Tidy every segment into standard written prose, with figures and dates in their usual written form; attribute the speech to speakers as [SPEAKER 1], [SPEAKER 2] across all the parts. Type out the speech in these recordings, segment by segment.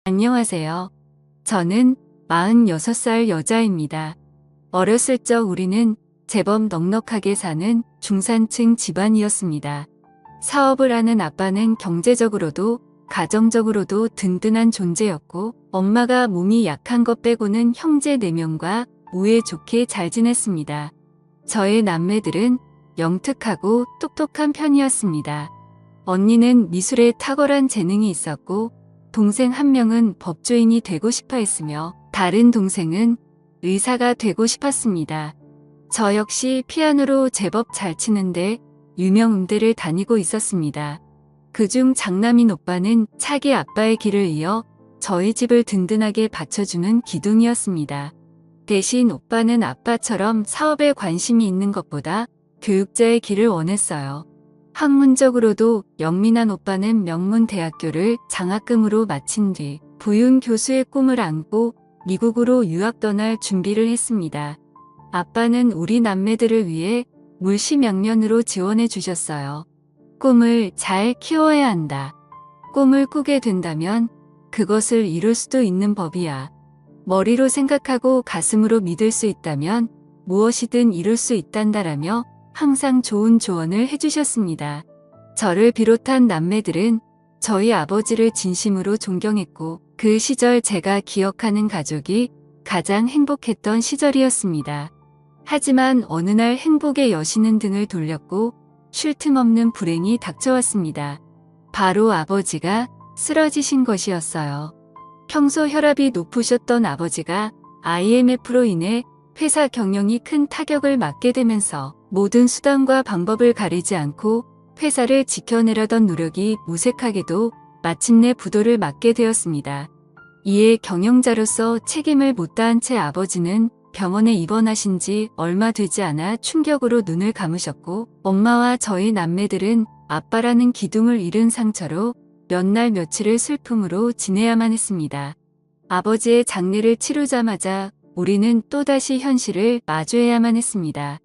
[SPEAKER 1] 안녕하세요. 저는 46살 여자입니다. 어렸을 적 우리는 제법 넉넉하게 사는 중산층 집안이었습니다. 사업을 하는 아빠는 경제적으로도 가정적으로도 든든한 존재였고, 엄마가 몸이 약한 것 빼고는 형제 4명과 우애 좋게 잘 지냈습니다. 저의 남매들은 영특하고 똑똑한 편이었습니다. 언니는 미술에 탁월한 재능이 있었고, 동생 한 명은 법조인이 되고 싶어 했으며, 다른 동생은 의사가 되고 싶었습니다. 저 역시 피아노로 제법 잘 치는데 유명 음대를 다니고 있었습니다. 그중 장남인 오빠는 차기 아빠의 길을 이어 저희 집을 든든하게 받쳐주는 기둥이었습니다. 대신 오빠는 아빠처럼 사업에 관심이 있는 것보다 교육자의 길을 원했어요. 학문적으로도 영민한 오빠는 명문대학교를 장학금으로 마친 뒤 부윤 교수의 꿈을 안고 미국으로 유학 떠날 준비를 했습니다. 아빠는 우리 남매들을 위해 물심양면으로 지원해 주셨어요. 꿈을 잘 키워야 한다. 꿈을 꾸게 된다면 그것을 이룰 수도 있는 법이야. 머리로 생각하고 가슴으로 믿을 수 있다면 무엇이든 이룰 수 있단다라며 항상 좋은 조언을 해주셨습니다. 저를 비롯한 남매들은 저희 아버지를 진심으로 존경했고, 그 시절 제가 기억하는 가족이 가장 행복했던 시절이었습니다. 하지만 어느 날 행복의 여신은 등을 돌렸고 쉴 틈 없는 불행이 닥쳐왔습니다. 바로 아버지가 쓰러지신 것이었어요. 평소 혈압이 높으셨던 아버지가 IMF로 인해 회사 경영이 큰 타격을 맞게 되면서 모든 수단과 방법을 가리지 않고 회사를 지켜내려던 노력이 무색하게도 마침내 부도를 맞게 되었습니다. 이에 경영자로서 책임을 못 다한 채 아버지는 병원에 입원하신 지 얼마 되지 않아 충격으로 눈을 감으셨고, 엄마와 저희 남매들은 아빠라는 기둥을 잃은 상처로 몇 날 며칠을 슬픔으로 지내야만 했습니다. 아버지의 장례를 치르자마자 우리는 또다시 현실을 마주해야만 했습니다.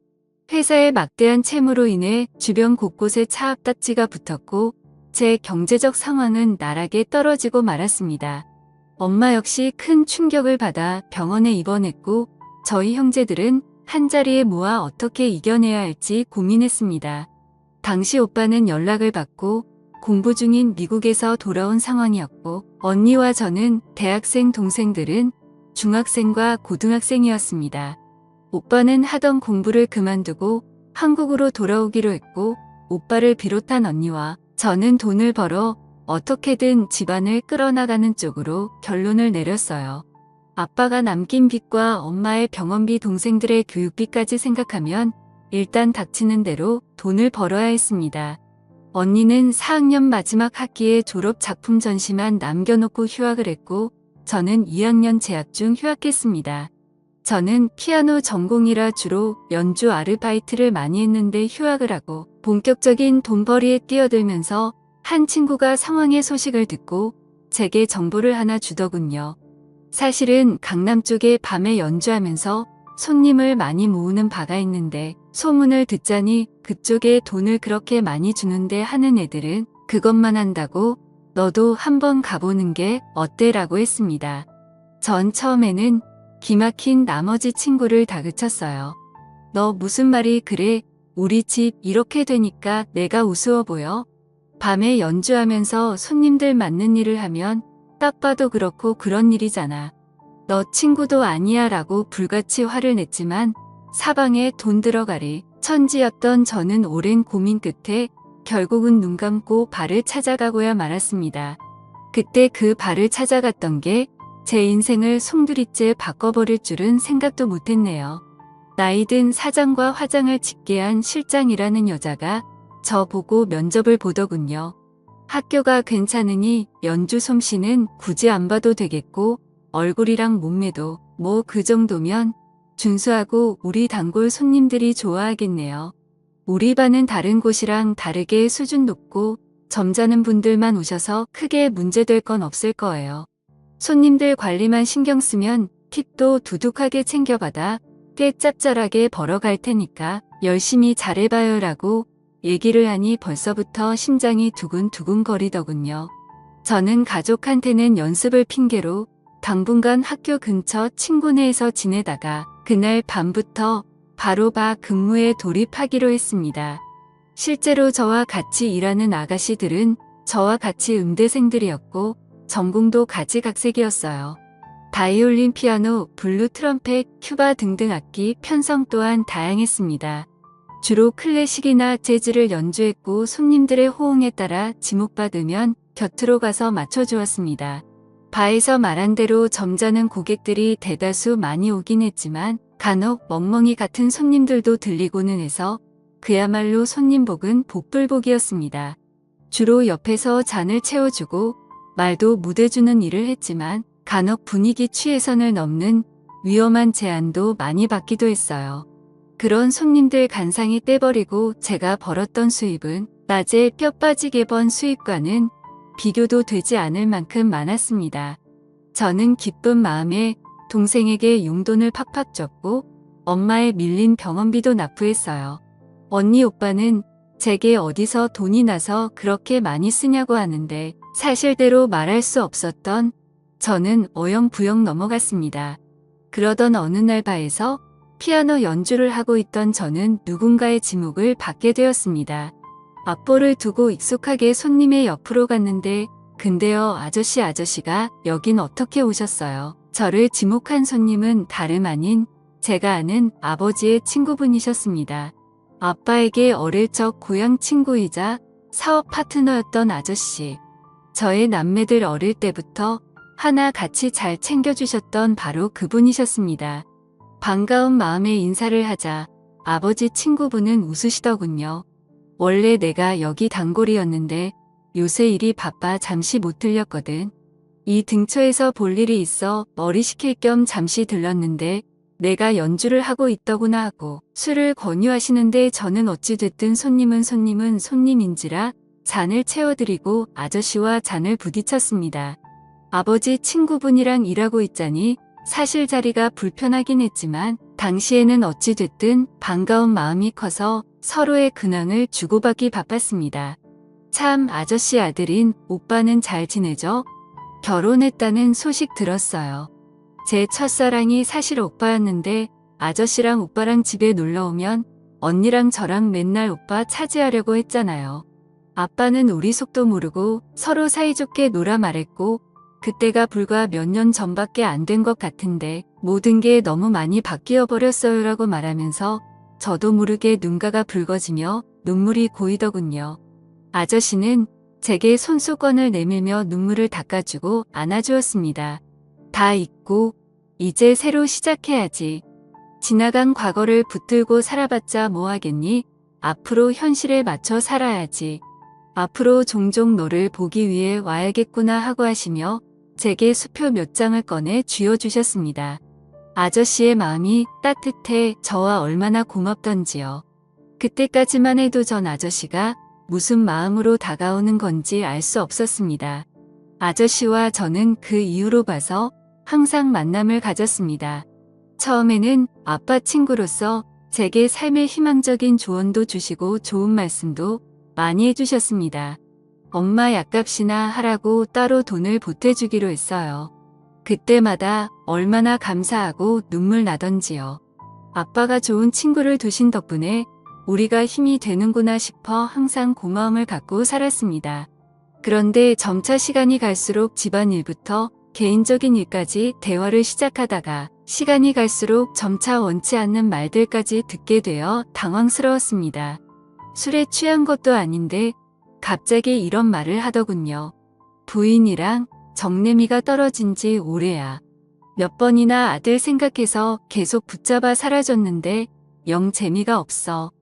[SPEAKER 1] 회사의 막대한 채무로 인해 주변 곳곳에 차압딱지가 붙었고, 제 경제적 상황은 나락에 떨어지고 말았습니다. 엄마 역시 큰 충격을 받아 병원에 입원했고, 저희 형제들은 한자리에 모아 어떻게 이겨내야 할지 고민했습니다. 당시 오빠는 연락을 받고 공부 중인 미국에서 돌아온 상황이었고, 언니와 저는 대학생, 동생들은 중학생과 고등학생이었습니다. 오빠는 하던 공부를 그만두고 한국으로 돌아오기로 했고, 오빠를 비롯한 언니와 저는 돈을 벌어 어떻게든 집안을 끌어나가는 쪽으로 결론을 내렸어요. 아빠가 남긴 빚과 엄마의 병원비, 동생들의 교육비까지 생각하면 일단 닥치는 대로 돈을 벌어야 했습니다. 언니는 4학년 마지막 학기에 졸업 작품 전시만 남겨놓고 휴학을 했고, 저는 2학년 재학 중 휴학했습니다. 저는 피아노 전공이라 주로 연주 아르바이트를 많이 했는데 휴학을 하고 본격적인 돈벌이에 뛰어들면서 한 친구가 상황의 소식을 듣고 제게 정보를 하나 주더군요. 사실은 강남 쪽에 밤에 연주하면서 손님을 많이 모으는 바가 있는데, 소문을 듣자니 그쪽에 돈을 그렇게 많이 주는데 하는 애들은 그것만 한다고 너도 한번 가보는 게 어때라고 했습니다. 전 처음에는 기막힌 나머지 친구를 다그쳤어요. 너 무슨 말이 그래? 우리 집 이렇게 되니까 내가 우스워 보여? 밤에 연주하면서 손님들 맞는 일을 하면 딱 봐도 그렇고 그런 일이잖아. 너 친구도 아니야 라고 불같이 화를 냈지만 사방에 돈 들어가리 천지였던 저는 오랜 고민 끝에 결국은 눈 감고 발을 찾아가고야 말았습니다. 그때 그 발을 찾아갔던 게 제 인생을 송두리째 바꿔버릴 줄은 생각도 못했네요. 나이든 사장과 화장을 짙게 한 실장이라는 여자가 저 보고 면접을 보더군요. 학교가 괜찮으니 연주 솜씨는 굳이 안 봐도 되겠고, 얼굴이랑 몸매도 뭐 그 정도면 준수하고 우리 단골 손님들이 좋아하겠네요. 우리 반은 다른 곳이랑 다르게 수준 높고 점잖은 분들만 오셔서 크게 문제될 건 없을 거예요. 손님들 관리만 신경 쓰면 팁도 두둑하게 챙겨받아 꽤 짭짤하게 벌어갈 테니까 열심히 잘해봐요 라고 얘기를 하니 벌써부터 심장이 두근두근 거리더군요. 저는 가족한테는 연습을 핑계로 당분간 학교 근처 친구네에서 지내다가 그날 밤부터 바로 근무에 돌입하기로 했습니다. 실제로 저와 같이 일하는 아가씨들은 저와 같이 음대생들이었고 전공도 가지각색이었어요. 바이올린, 피아노, 블루, 트럼펫, 큐바 등등 악기 편성 또한 다양했습니다. 주로 클래식이나 재즈를 연주했고 손님들의 호응에 따라 지목받으면 곁으로 가서 맞춰주었습니다. 바에서 말한 대로 점잖은 고객들이 대다수 많이 오긴 했지만 간혹 멍멍이 같은 손님들도 들리고는 해서 그야말로 손님복은 복불복이었습니다. 주로 옆에서 잔을 채워주고 말도 묻어주는 일을 했지만 간혹 분위기 취해선을 넘는 위험한 제안도 많이 받기도 했어요. 그런 손님들 간상히 떼버리고 제가 벌었던 수입은 낮에 뼈 빠지게 번 수입과는 비교도 되지 않을 만큼 많았습니다. 저는 기쁜 마음에 동생에게 용돈을 팍팍 줬고 엄마의 밀린 병원비도 납부했어요. 언니 오빠는 제게 어디서 돈이 나서 그렇게 많이 쓰냐고 하는데 사실대로 말할 수 없었던 저는 어영부영 넘어갔습니다. 그러던 어느 날 바에서 피아노 연주를 하고 있던 저는 누군가의 지목을 받게 되었습니다. 앞볼을 두고 익숙하게 손님의 옆으로 갔는데 근데요 아저씨가 여긴 어떻게 오셨어요? 저를 지목한 손님은 다름 아닌 제가 아는 아버지의 친구분이셨습니다. 아빠에게 어릴 적 고향 친구이자 사업 파트너였던 아저씨. 저의 남매들 어릴 때부터 하나 같이 잘 챙겨주셨던 바로 그분이셨습니다. 반가운 마음에 인사를 하자 아버지 친구분은 웃으시더군요. 원래 내가 여기 단골이었는데 요새 일이 바빠 잠시 못 들렸거든. 이 근처에서 볼 일이 있어 머리 식힐 겸 잠시 들렀는데 내가 연주를 하고 있더구나 하고 술을 권유하시는데 저는 어찌됐든 손님은 손님인지라 잔을 채워드리고 아저씨와 잔을 부딪혔습니다. 아버지 친구분이랑 일하고 있자니 사실 자리가 불편하긴 했지만 당시에는 어찌됐든 반가운 마음이 커서 서로의 근황을 주고받기 바빴습니다. 참 아저씨 아들인 오빠는 잘 지내죠? 결혼했다는 소식 들었어요. 제 첫사랑이 사실 오빠였는데 아저씨랑 오빠랑 집에 놀러오면 언니랑 저랑 맨날 오빠 차지하려고 했잖아요. 아빠는 우리 속도 모르고 서로 사이좋게 놀아 말했고 그때가 불과 몇 년 전밖에 안 된 것 같은데 모든 게 너무 많이 바뀌어 버렸어요 라고 말하면서 저도 모르게 눈가가 붉어지며 눈물이 고이더군요. 아저씨는 제게 손수건을 내밀며 눈물을 닦아주고 안아주었습니다. 다 잊고 이제 새로 시작해야지. 지나간 과거를 붙들고 살아봤자 뭐하겠니? 앞으로 현실에 맞춰 살아야지. 앞으로 종종 너를 보기 위해 와야겠구나 하고 하시며 제게 수표 몇 장을 꺼내 쥐어주셨습니다. 아저씨의 마음이 따뜻해 저와 얼마나 고맙던지요. 그때까지만 해도 전 아저씨가 무슨 마음으로 다가오는 건지 알 수 없었습니다. 아저씨와 저는 그 이후로 봐서 항상 만남을 가졌습니다. 처음에는 아빠 친구로서 제게 삶의 희망적인 조언도 주시고 좋은 말씀도 많이 해주셨습니다. 엄마 약값이나 하라고 따로 돈을 보태주기로 했어요. 그때마다 얼마나 감사하고 눈물 나던지요. 아빠가 좋은 친구를 두신 덕분에 우리가 힘이 되는구나 싶어 항상 고마움을 갖고 살았습니다. 그런데 점차 시간이 갈수록 집안일부터 개인적인 일까지 대화를 시작하다가 시간이 갈수록 점차 원치 않는 말들까지 듣게 되어 당황스러웠습니다. 술에 취한 것도 아닌데 갑자기 이런 말을 하더군요. 부인이랑 정내미가 떨어진 지 오래야. 몇 번이나 아들 생각해서 계속 붙잡아 살아줬는데 영 재미가 없어.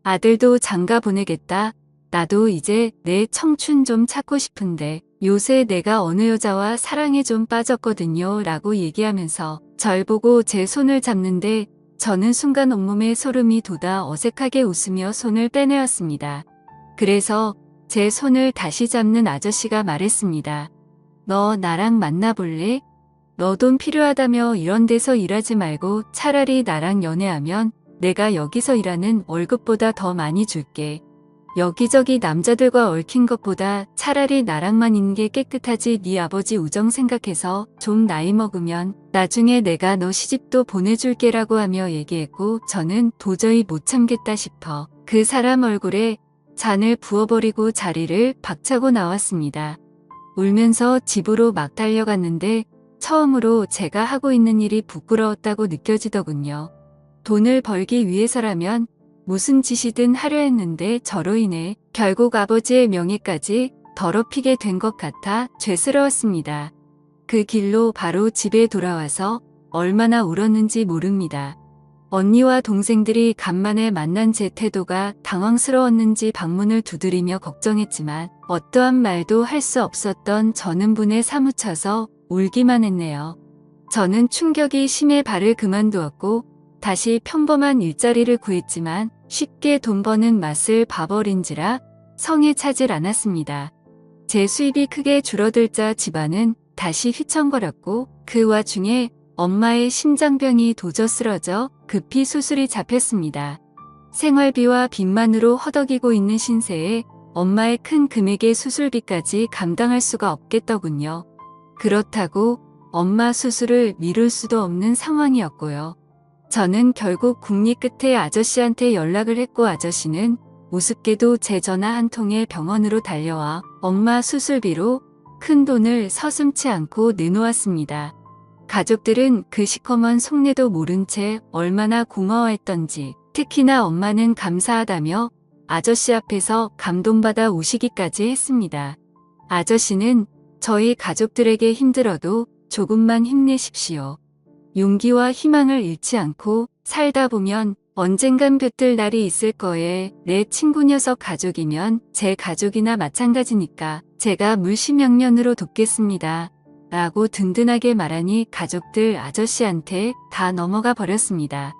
[SPEAKER 1] 아들도 장가 보내겠다. 나도 이제 내 청춘 좀 찾고 싶은데 요새 내가 어느 여자와 사랑에 좀 빠졌거든요 라고 얘기하면서 절 보고 제 손을 잡는데 저는 순간 온몸에 소름이 돋아 어색하게 웃으며 손을 빼내었습니다. 그래서 제 손을 다시 잡는 아저씨가 말했습니다. 너 나랑 만나볼래? 너 돈 필요하다며 이런 데서 일하지 말고 차라리 나랑 연애하면 내가 여기서 일하는 월급보다 더 많이 줄게. 여기저기 남자들과 얽힌 것보다 차라리 나랑만 있는 게 깨끗하지. 네 아버지 우정 생각해서 좀 나이 먹으면 나중에 내가 너 시집도 보내줄게라고 하며 얘기했고, 저는 도저히 못 참겠다 싶어 그 사람 얼굴에 잔을 부어버리고 자리를 박차고 나왔습니다. 울면서 집으로 막 달려갔는데 처음으로 제가 하고 있는 일이 부끄러웠다고 느껴지더군요. 돈을 벌기 위해서라면 무슨 짓이든 하려 했는데 저로 인해 결국 아버지의 명예까지 더럽히게 된 것 같아 죄스러웠습니다. 그 길로 바로 집에 돌아와서 얼마나 울었는지 모릅니다. 언니와 동생들이 간만에 만난 제 태도가 당황스러웠는지 방문을 두드리며 걱정했지만 어떠한 말도 할 수 없었던 저는 분에 사무쳐서 울기만 했네요. 저는 충격이 심해 발을 그만두었고 다시 평범한 일자리를 구했지만 쉽게 돈 버는 맛을 봐버린지라 성에 차질 않았습니다. 제 수입이 크게 줄어들자 집안은 다시 휘청거렸고 그 와중에 엄마의 심장병이 도저 쓰러져 급히 수술이 잡혔습니다. 생활비와 빚만으로 허덕이고 있는 신세에 엄마의 큰 금액의 수술비까지 감당할 수가 없겠더군요. 그렇다고 엄마 수술을 미룰 수도 없는 상황이었고요. 저는 결국 국리 끝에 아저씨한테 연락을 했고 아저씨는 우습게도 제 전화 한 통에 병원으로 달려와 엄마 수술비로 큰 돈을 서슴지 않고 내놓았습니다. 가족들은 그 시커먼 속내도 모른 채 얼마나 고마워했던지, 특히나 엄마는 감사하다며 아저씨 앞에서 감동받아 우시기까지 했습니다. 아저씨는 저희 가족들에게 힘들어도 조금만 힘내십시오. 용기와 희망을 잃지 않고 살다 보면 언젠간 볕들 날이 있을 거에 내 친구 녀석 가족이면 제 가족이나 마찬가지니까 제가 물심양면으로 돕겠습니다. 라고 든든하게 말하니 가족들 아저씨한테 다 넘어가 버렸습니다.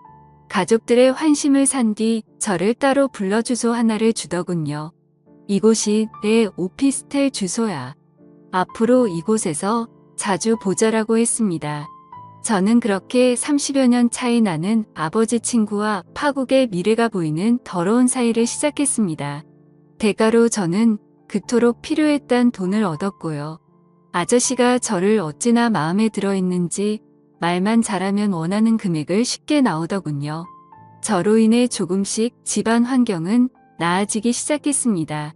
[SPEAKER 1] 가족들의 환심을 산 뒤 저를 따로 불러 주소 하나를 주더군요. 이곳이 내 오피스텔 주소야. 앞으로 이곳에서 자주 보자라고 했습니다. 저는 그렇게 30여 년 차이 나는 아버지 친구와 파국의 미래가 보이는 더러운 사이를 시작했습니다. 대가로 저는 그토록 필요했던 돈을 얻었고요. 아저씨가 저를 어찌나 마음에 들어 있는지 말만 잘하면 원하는 금액을 쉽게 나오더군요. 저로 인해 조금씩 집안 환경은 나아지기 시작했습니다.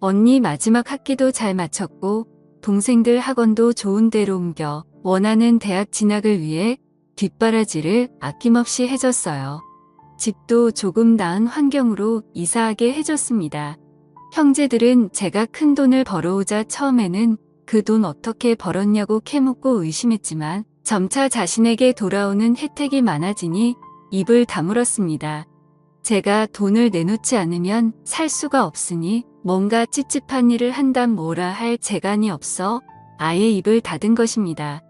[SPEAKER 1] 언니 마지막 학기도 잘 마쳤고 동생들 학원도 좋은 데로 옮겨 원하는 대학 진학을 위해 뒷바라지를 아낌없이 해줬어요. 집도 조금 나은 환경으로 이사하게 해줬습니다. 형제들은 제가 큰 돈을 벌어오자 처음에는 그 돈 어떻게 벌었냐고 캐묻고 의심했지만 점차 자신에게 돌아오는 혜택이 많아지니 입을 다물었습니다. 제가 돈을 내놓지 않으면 살 수가 없으니 뭔가 찝찝한 일을 한담 뭐라 할 재간이 없어 아예 입을 닫은 것입니다.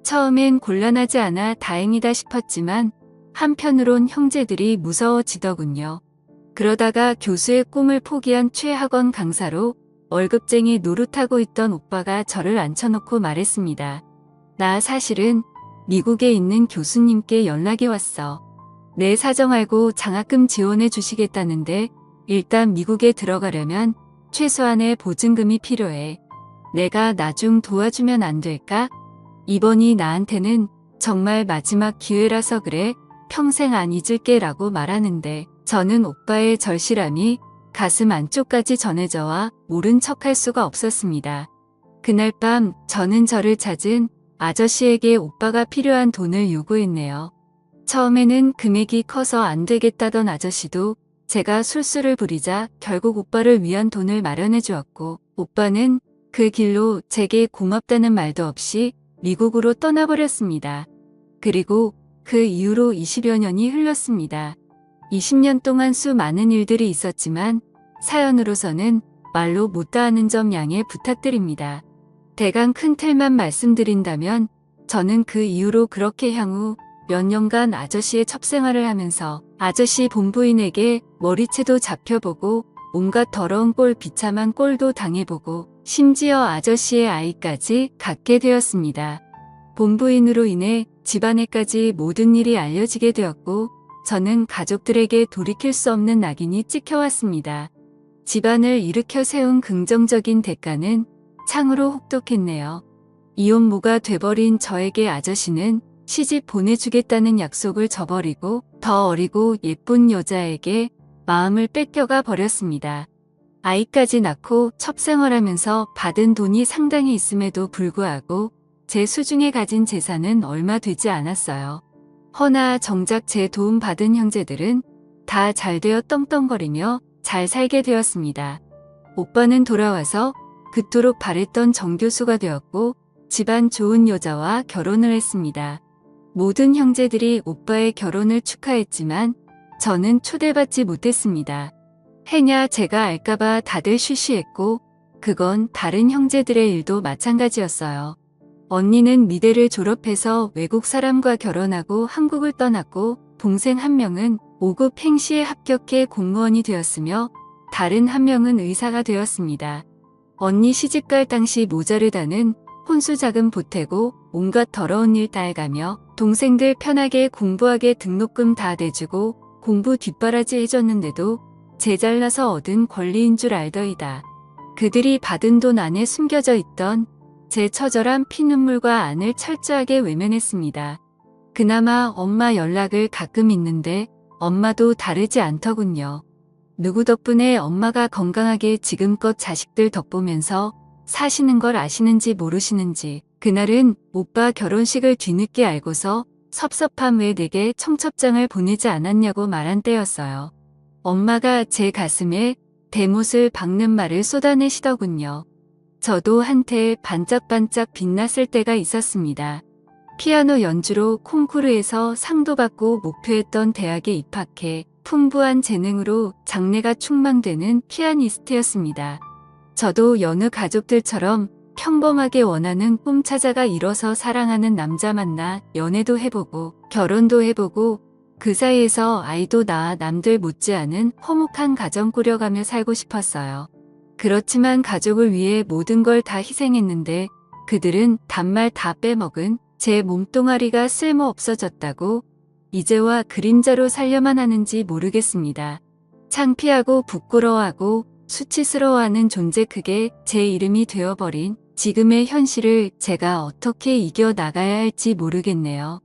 [SPEAKER 1] 처음엔 곤란하지 않아 다행이다 싶었지만 한편으론 형제들이 무서워지더군요. 그러다가 교수의 꿈을 포기한 최학원 강사로 월급쟁이 노릇하고 있던 오빠가 저를 앉혀놓고 말했습니다. 나 사실은 미국에 있는 교수님께 연락이 왔어. 내 사정 알고 장학금 지원해 주시겠다는데 일단 미국에 들어가려면 최소한의 보증금이 필요해. 내가 나 좀 도와주면 안 될까? 이번이 나한테는 정말 마지막 기회라서 그래. 평생 안 잊을게 라고 말하는데 저는 오빠의 절실함이 가슴 안쪽까지 전해져와 모른 척할 수가 없었습니다. 그날 밤 저는 저를 찾은 아저씨에게 오빠가 필요한 돈을 요구했네요. 처음에는 금액이 커서 안 되겠다던 아저씨도 제가 술수를 부리자 결국 오빠를 위한 돈을 마련해 주었고 오빠는 그 길로 제게 고맙다는 말도 없이 미국으로 떠나버렸습니다. 그리고 그 이후로 20여 년이 흘렀습니다. 20년 동안 수많은 일들이 있었지만 사연으로서는 말로 못다하는 점 양해 부탁드립니다. 대강 큰 틀만 말씀드린다면 저는 그 이후로 그렇게 향후 몇 년간 아저씨의 첩생활을 하면서 아저씨 본부인에게 머리채도 잡혀보고 온갖 더러운 꼴 비참한 꼴도 당해보고 심지어 아저씨의 아이까지 갖게 되었습니다. 본부인으로 인해 집안에까지 모든 일이 알려지게 되었고 저는 가족들에게 돌이킬 수 없는 낙인이 찍혀왔습니다. 집안을 일으켜 세운 긍정적인 대가는 창으로 혹독했네요. 이혼모가 돼버린 저에게 아저씨는 시집 보내주겠다는 약속을 저버리고 더 어리고 예쁜 여자에게 마음을 뺏겨가 버렸습니다. 아이까지 낳고 첩생활하면서 받은 돈이 상당히 있음에도 불구하고 제 수중에 가진 재산은 얼마 되지 않았어요. 허나 정작 제 도움 받은 형제들은 다 잘되어 떵떵거리며 잘 살게 되었습니다. 오빠는 돌아와서 그토록 바랬던 정교수가 되었고 집안 좋은 여자와 결혼을 했습니다. 모든 형제들이 오빠의 결혼을 축하했지만 저는 초대받지 못했습니다. 해냐 제가 알까봐 다들 쉬쉬했고 그건 다른 형제들의 일도 마찬가지였어요. 언니는 미대를 졸업해서 외국 사람과 결혼하고 한국을 떠났고 동생 한 명은 5급 행시에 합격해 공무원이 되었으며 다른 한 명은 의사가 되었습니다. 언니 시집갈 당시 모자르다는 혼수 자금 보태고 온갖 더러운 일 다 해가며 동생들 편하게 공부하게 등록금 다 내주고 공부 뒷바라지 해줬는데도 제 잘나서 얻은 권리인 줄 알더이다. 그들이 받은 돈 안에 숨겨져 있던 제 처절한 피눈물과 안을 철저하게 외면했습니다. 그나마 엄마 연락을 가끔 있는데 엄마도 다르지 않더군요. 누구 덕분에 엄마가 건강하게 지금껏 자식들 덕보면서 사시는 걸 아시는지 모르시는지 그날은 오빠 결혼식을 뒤늦게 알고서 섭섭함 왜 내게 청첩장을 보내지 않았냐고 말한 때였어요. 엄마가 제 가슴에 대못을 박는 말을 쏟아내시더군요. 저도 한때 반짝반짝 빛났을 때가 있었습니다. 피아노 연주로 콩쿠르에서 상도 받고 목표했던 대학에 입학해 풍부한 재능으로 장래가 촉망되는 피아니스트였습니다. 저도 여느 가족들처럼 평범하게 원하는 꿈 찾아가 이뤄서 사랑하는 남자 만나 연애도 해보고 결혼도 해보고 그 사이에서 아이도 낳아 남들 못지않은 화목한 가정 꾸려가며 살고 싶었어요. 그렇지만 가족을 위해 모든 걸 다 희생했는데 그들은 단말 다 빼먹은 제 몸뚱아리가 쓸모 없어졌다고 이제와 그림자로 살려만 하는지 모르겠습니다. 창피하고 부끄러워하고 수치스러워하는 존재 그게 제 이름이 되어버린 지금의 현실을 제가 어떻게 이겨나가야 할지 모르겠네요.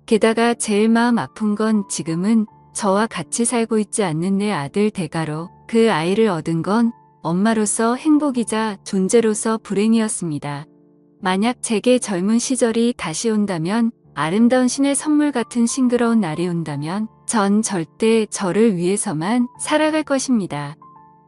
[SPEAKER 1] 게다가 제일 마음 아픈 건 지금은 저와 같이 살고 있지 않는 내 아들 대가로 그 아이를 얻은 건 엄마로서 행복이자 존재로서 불행이었습니다. 만약 제게 젊은 시절이 다시 온다면 아름다운 신의 선물 같은 싱그러운 날이 온다면 전 절대 저를 위해서만 살아갈 것입니다.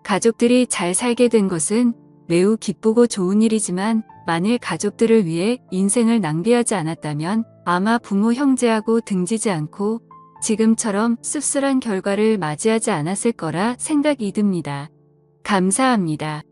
[SPEAKER 1] 가족들이 잘 살게 된 것은 매우 기쁘고 좋은 일이지만 만일 가족들을 위해 인생을 낭비하지 않았다면 아마 부모 형제하고 등지지 않고 지금처럼 씁쓸한 결과를 맞이하지 않았을 거라 생각이 듭니다. 감사합니다.